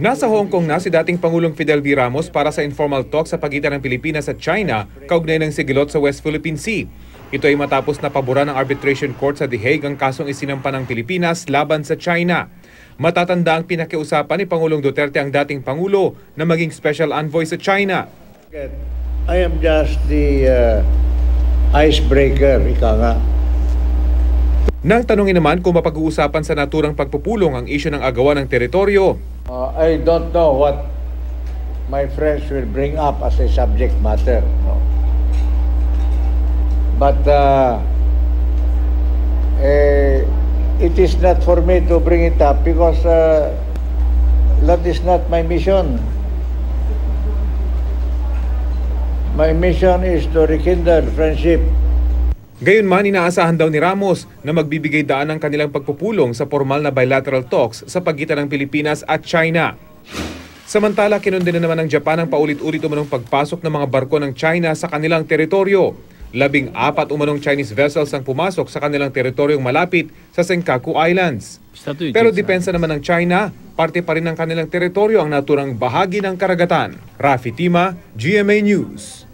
Nasa Hong Kong na si dating Pangulong Fidel V. Ramos para sa informal talk sa pagitan ng Pilipinas at China kaugnay ng sigilot sa West Philippine Sea. Ito ay matapos na paboran ng Arbitration Court sa The Hague ang kasong isinampa ng Pilipinas laban sa China. Matatanda ang pinakiusapan ni Pangulong Duterte ang dating Pangulo na maging special envoy sa China. I am just the icebreaker, ika nga. Nang tanungin naman kung mapag-uusapan sa naturang pagpupulong ang isyu ng agawan ng teritoryo. I don't know what my friends will bring up as a subject matter. No? But it is not for me to bring it up because that is not my mission. My mission is to rekindle friendship. Gayunman, inaasahan daw ni Ramos na magbibigay daan ang kanilang pagpupulong sa formal na bilateral talks sa pagitan ng Pilipinas at China. Samantala, kinundin na naman ng Japan ang paulit-ulit umanong pagpasok ng mga barko ng China sa kanilang teritoryo. 14 umanong Chinese vessels ang pumasok sa kanilang teritoryong malapit sa Senkaku Islands. Pero depensa naman ng China, parte pa rin ng kanilang teritoryo ang naturang bahagi ng karagatan. Rafi Tima, GMA News.